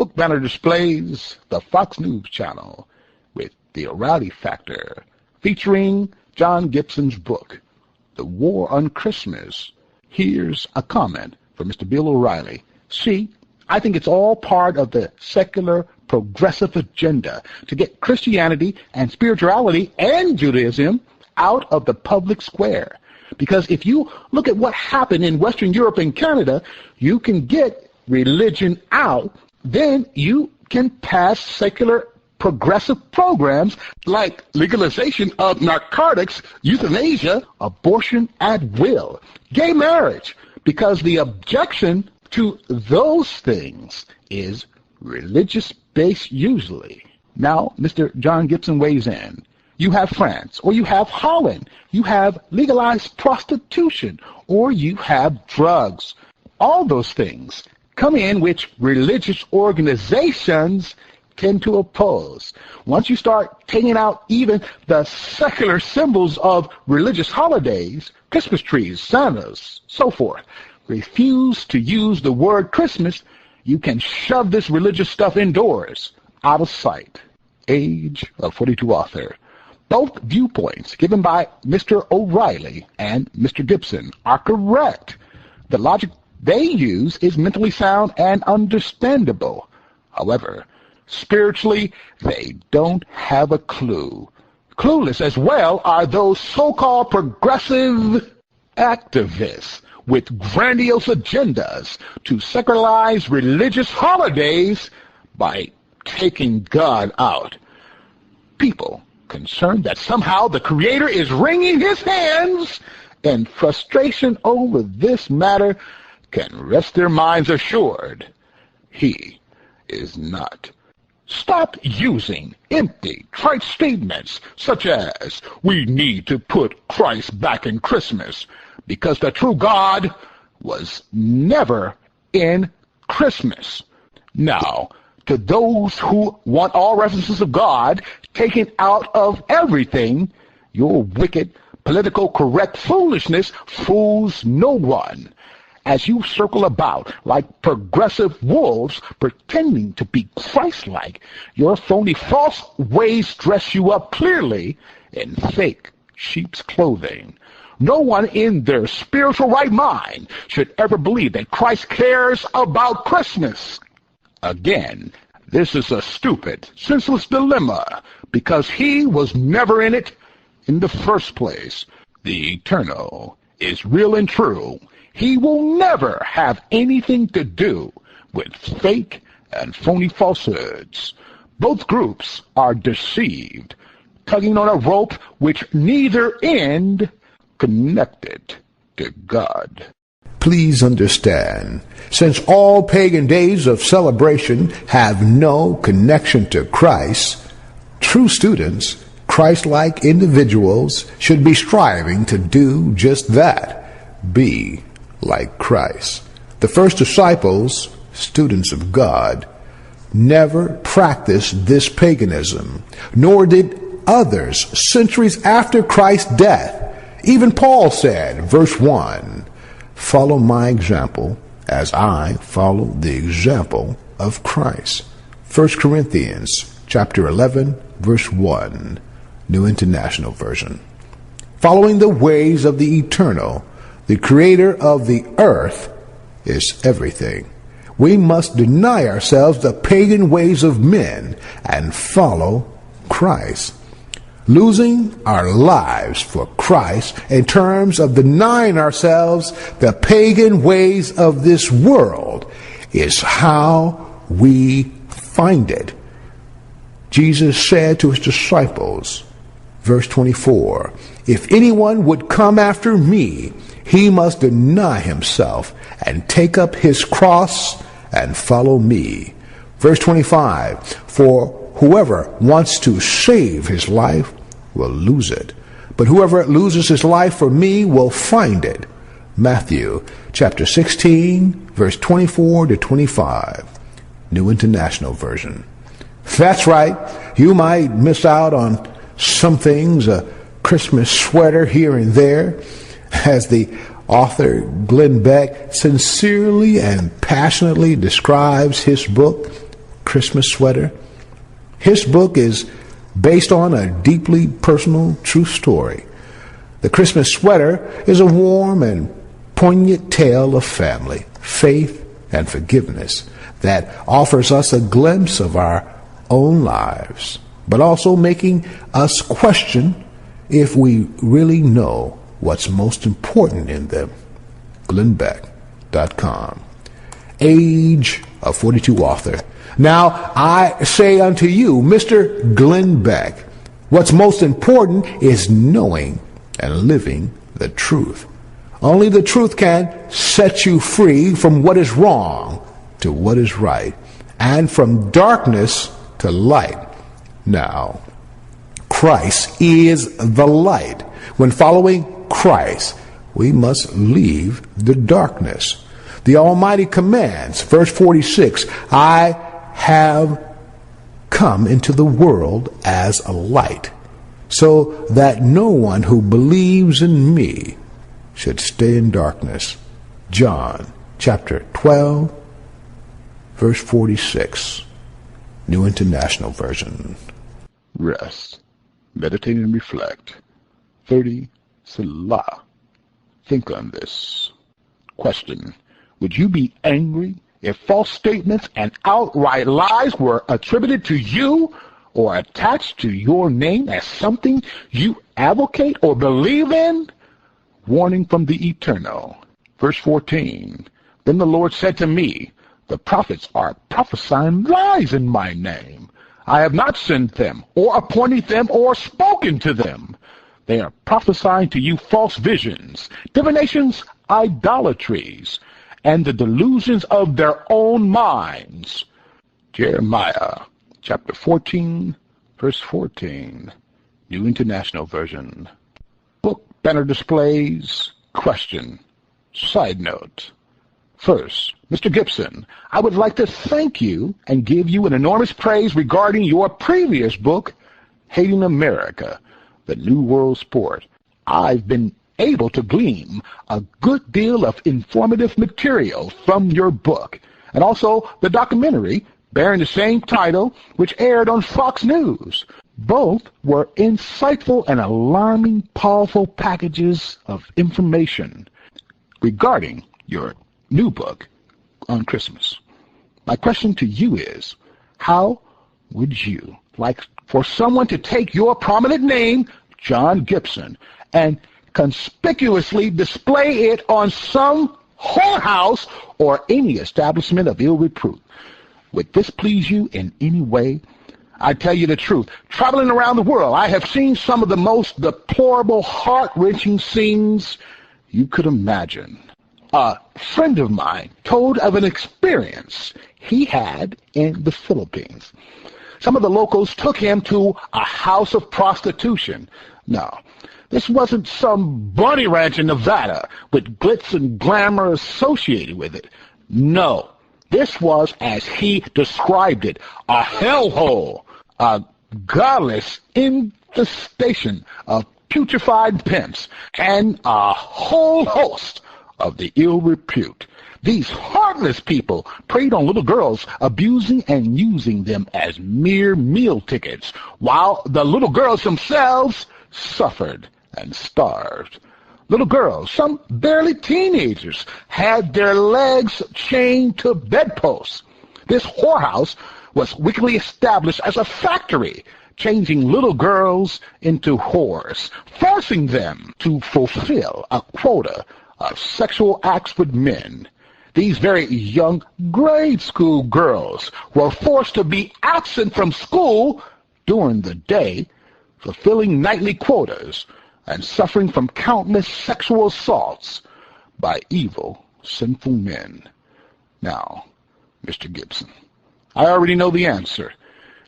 book banner displays the Fox News channel with The O'Reilly Factor, featuring John Gibson's book, The War on Christmas. Here's a comment from Mr. Bill O'Reilly. See, I think it's all part of the secular progressive agenda to get Christianity and spirituality and Judaism out of the public square. Because if you look at what happened in Western Europe and Canada, you can get religion out, then you can pass secular progressive programs like legalization of narcotics, euthanasia, abortion at will, gay marriage, because the objection to those things is religious-based usually. Now, Mr. John Gibson weighs in. You have France, or you have Holland. You have legalized prostitution, or you have drugs. All those things come in which religious organizations tend to oppose. Once you start taking out even the secular symbols of religious holidays, Christmas trees, Santas, so forth, refuse to use the word Christmas, you can shove this religious stuff indoors, out of sight. Age of 42 author. Both viewpoints given by Mr. O'Reilly and Mr. Gibson are correct. The logic they use is mentally sound and understandable. However, spiritually, they don't have a clue. Clueless as well are those so-called progressive activists with grandiose agendas to secularize religious holidays by taking God out. People concerned that somehow the Creator is wringing his hands in frustration over this matter can rest their minds assured he is not. Stop using empty, trite statements such as, "We need to put Christ back in Christmas," because the true God was never in Christmas. Now, to those who want all references of God taken out of everything, your wicked, political correct foolishness fools no one. As you circle about like progressive wolves pretending to be Christ-like, your phony false ways dress you up clearly in fake sheep's clothing. No one in their spiritual right mind should ever believe that Christ cares about Christmas. Again, this is a stupid, senseless dilemma because he was never in it in the first place. The eternal is real and true. He will never have anything to do with fake and phony falsehoods. Both groups are deceived, tugging on a rope which neither end connected to God. Please understand, since all pagan days of celebration have no connection to Christ, true students, Christ-like individuals, should be striving to do just that, be like Christ. The first disciples, students of God, never practiced this paganism, nor did others centuries after Christ's death. Even Paul said, verse 1, "Follow my example as I follow the example of Christ." 1 Corinthians chapter 11, verse 1, New International Version. Following the ways of the eternal, the creator of the earth, is everything. We must deny ourselves the pagan ways of men and follow Christ. Losing our lives for Christ in terms of denying ourselves the pagan ways of this world is how we find it. Jesus said to his disciples, verse 24, "If anyone would come after me, he must deny himself and take up his cross and follow me." Verse 25, "For whoever wants to save his life will lose it, but whoever loses his life for me will find it." Matthew chapter 16, verse 24 to 25, New International Version. That's right. You might miss out on some things, a Christmas sweater here and there, as the author Glenn Beck sincerely and passionately describes his book, Christmas sweater. His book is based on a deeply personal true story. The Christmas sweater is a warm and poignant tale of family, faith, and forgiveness that offers us a glimpse of our own lives, but also making us question if we really know what's most important in them. GlennBeck.com. Age of 42 author. Now I say unto you, Mr. Glenn Beck, what's most important is knowing and living the truth. Only the truth can set you free from what is wrong to what is right, and from darkness to light. Now, Christ is the light. When following Christ, we must leave the darkness. The Almighty commands, verse 46, I have come into the world as a light, so that no one who believes in me should stay in darkness. John chapter 12, verse 46, New International Version. Rest, meditate and reflect. 30. Selah. Think on this. Question. Would you be angry if false statements and outright lies were attributed to you or attached to your name as something you advocate or believe in? Warning from the Eternal. Verse 14. Then the Lord said to me, the prophets are prophesying lies in my name. I have not sent them, or appointed them, or spoken to them. They are prophesying to you false visions, divinations, idolatries, and the delusions of their own minds. Jeremiah chapter 14, verse 14, New International Version. Book banner displays. Question. Side note. First, Mr. Gibson, I would like to thank you and give you an enormous praise regarding your previous book, Hating America, the New World Sport. I've been able to glean a good deal of informative material from your book, and also the documentary bearing the same title, which aired on Fox News. Both were insightful and alarming, powerful packages of information regarding your new book on Christmas. My question to you is, how would you like for someone to take your prominent name, John Gibson, and conspicuously display it on some whorehouse or any establishment of ill repute? Would this please you in any way? I tell you the truth, traveling around the world, I have seen some of the most deplorable, heart-wrenching scenes you could imagine. A friend of mine told of an experience he had in the Philippines. Some of the locals took him to a house of prostitution. No, this wasn't some bunny ranch in Nevada with glitz and glamour associated with it. No, this was, as he described it, a hellhole, a godless infestation of putrefied pimps, and a whole host of the ill repute. These heartless people preyed on little girls, abusing and using them as mere meal tickets, while the little girls themselves suffered and starved. Little girls, some barely teenagers, had their legs chained to bedposts. This whorehouse was wickedly established as a factory, changing little girls into whores, forcing them to fulfill a quota of sexual acts with men. These very young grade school girls were forced to be absent from school during the day, fulfilling nightly quotas and suffering from countless sexual assaults by evil, sinful men. Now, Mr. Gibson, I already know the answer.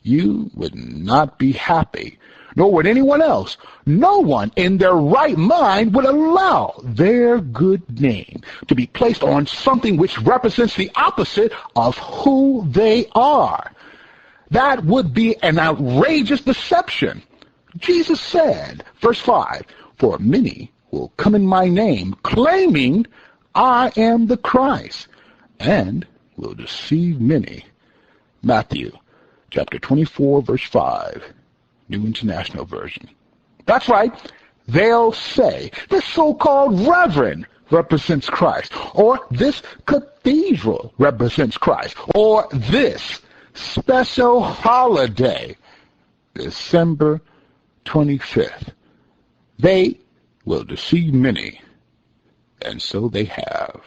You would not be happy, nor would anyone else. No one in their right mind would allow their good name to be placed on something which represents the opposite of who they are. That would be an outrageous deception. Jesus said, verse 5, for many will come in my name, claiming I am the Christ, and will deceive many. Matthew chapter 24, verse 5, New International Version. That's right. They'll say, this so-called reverend represents Christ, or this cathedral represents Christ, or this special holiday, December 25th. They will deceive many, and so they have.